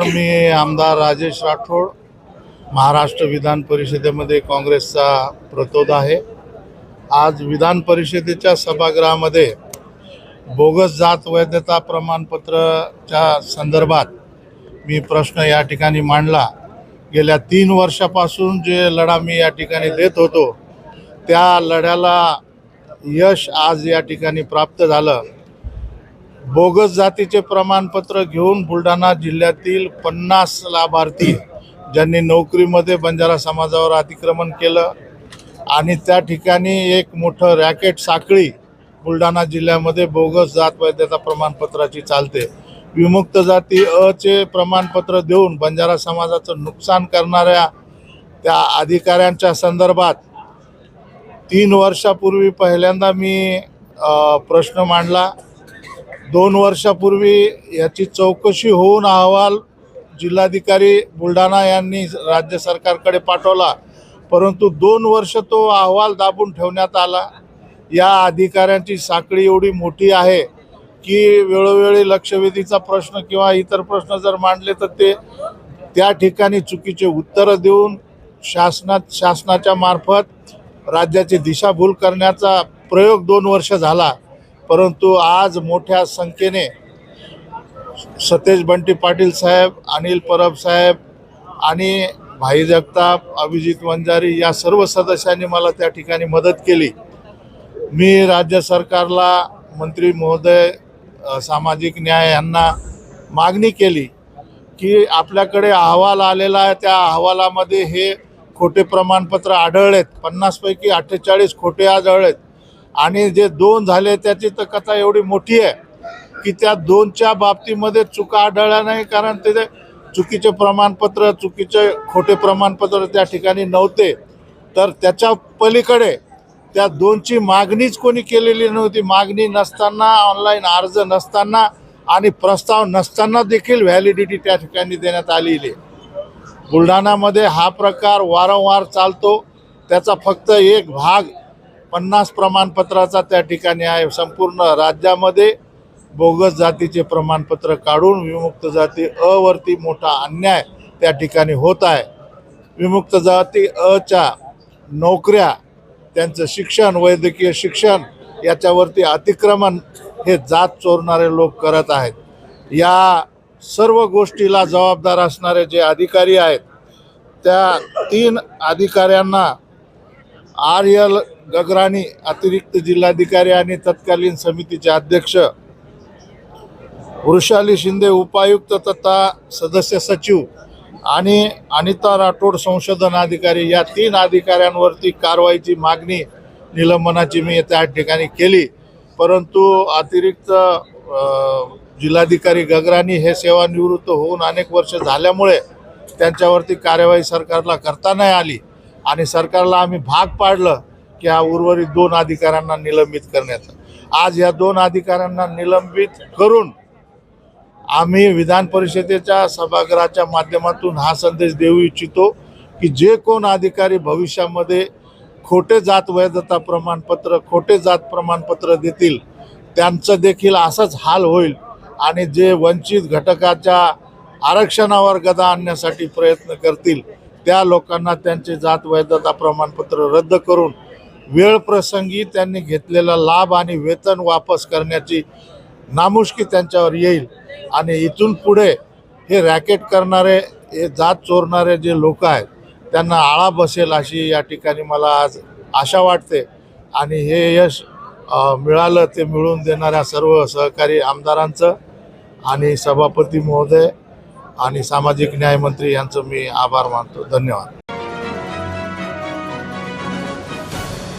मी आमदार राजेश राठोड, महाराष्ट्र विधान परिषदेमध्ये काँग्रेसचा प्रतिनिधी आहे। आज विधान परिषदेच्या सभागृहामध्ये बोगस जात वैधता प्रमाणपत्राच्या संदर्भात मी प्रश्न या ठिकाणी मांडला। गेल्या 3 वर्षापासून जे लढा मी या ठिकाणी देत होतो त्या लढ्याला यश आज या ठिकाणी प्राप्त झालं। बोगस जातीचे प्रमाणपत्र घेऊन बुलढाणा जिल्ह्यातील 50 लाभार्थी ज्यांनी नोकरीमध्ये बंजारा समाजावर अतिक्रमण केलं आणि त्या ठिकाणी एक मोठं रॅकेट साखळी बुलढाणा जिल्ह्यामध्ये बोगस जात वैधता प्रमाणपत्राची चालते। विमुक्त जाती अचे प्रमाणपत्र देऊन बंजारा समाजाचं नुकसान करणाऱ्या त्या अधिकाऱ्यांच्या संदर्भात 3 वर्षापूर्वी पहिल्यांदा मी प्रश्न मांडला। 2 वर्षापूर्वी याची चौकशी होऊन अहवाल जिल्हाधिकारी बुलढाणा यांनी राज्य सरकारकडे पाठवला, परंतु 2 वर्ष तो अहवाल दाबून ठेवण्यात आला। या अधिकाऱ्यांची साखळी एवढी मोठी आहे की वेळोवेळी लक्षवेधीचा प्रश्न किंवा इतर प्रश्न जर मांडले तर ते त्या ठिकाणी चुकीचे उत्तर देऊन शासनाच्या मार्फत राज्याची दिशाभूल करण्याचा प्रयोग 2 वर्ष झाला। परंतु आज मोठ्या संख्येने सतेज बंटी पाटील साहेब, अनिल परब साहेब आणि भाई जगताप, अभिजित वंजारी या सर्व सदस्यांनी मला त्या ठिकाणी मदत केली। मी राज्य सरकारला, मंत्री महोदय, सामाजिक न्याय यांना मागणी केली की आपल्याकडे अहवाल आलेला आहे, त्या अहवालामध्ये हे खोटे प्रमाणपत्र आढळलेत। 50 पैकी 48 खोटे आढळलेत आणि जे 2 झाले त्याची तर कथा एवढी मोठी आहे की त्या 2च्या बाबतीमध्ये चुका आढळल्या नाही, कारण ते चुकीचे प्रमाणपत्र, चुकीचे खोटे प्रमाणपत्र त्या ठिकाणी नव्हते। तर त्याच्या पलीकडे त्या 2ची मागणीच कोणी केलेली नव्हती। मागणी नसताना, ऑनलाईन अर्ज नसताना आणि प्रस्ताव नसताना देखील व्हॅलिडिटी त्या ठिकाणी देण्यात आलेली आहे। बुलढाणामध्ये हा प्रकार वारंवार चालतो। त्याचा फक्त एक भाग 50 प्रमाणपत्राचा त्या ठिकाणी आहे। संपूर्ण राज्यामध्ये बोगस जातीचे प्रमाणपत्र काढून विमुक्त जाती अवरती मोठा अन्याय त्या ठिकाणी होत आहे। विमुक्त जाती अच्या नोकऱ्या, त्यांचं शिक्षण, वैद्यकीय शिक्षण याच्यावरती अतिक्रमण हे जात चोरणारे लोक करत आहेत। या सर्व गोष्टीला जबाबदार असणारे जे अधिकारी आहेत त्या 3 अधिकाऱ्यांना RL गगराणी अतिरिक्त जिल्हाधिकारी आणि तत्कालीन समितीचे अध्यक्ष, वृषाली शिंदे उपायुक्त तथा सदस्य सचिव आणि अनिता राठोड संशोधन अधिकारी या 3 अधिकाऱ्यांवरती कारवाईची मागणी, निलंबनाची मी त्या ठिकाणी केली। परंतु अतिरिक्त जिल्हाधिकारी गगराणी हे सेवानिवृत्त होऊन अनेक वर्ष झाल्यामुळे त्यांच्यावरती कार्यवाही सरकारला करता नाही आली आणि सरकारला आम्ही भाग पाडलं की हा उर्वरित 2 अधिकाऱ्यांना निलंबित करण्याचं। आज या 2 अधिकाऱ्यांना निलंबित करून आम्ही विधान परिषदेच्या सभागृहाच्या माध्यमातून हा संदेश देऊ इच्छितो की जे कोण अधिकारी भविष्यामध्ये खोटे जात वैधता प्रमाणपत्र, खोटे जात प्रमाणपत्र देतील त्यांचं देखील असाच हाल होईल आणि जे वंचित घटकाच्या आरक्षणावर गदा आणण्यासाठी प्रयत्न करतील त्या लोकांना त्यांचे जात वैधता प्रमाणपत्र रद्द करून वेळ प्रसंगी त्यांनी घेतलेला लाभ आणि वेतन वापस करण्याची नामुष्की त्यांच्यावर येईल आणि इथून पुढे हे रॅकेट करणारे, हे जात चोरणारे जे लोक आहेत त्यांना आळा बसेल अशी या ठिकाणी मला आज आशा वाटते। आणि हे यश मिळालं ते मिळवून देणाऱ्या सर्व सहकारी आमदारांचं आणि सभापती महोदय आणि सामाजिक न्याय मंत्री यांचं मी आभार मानतो। धन्यवाद।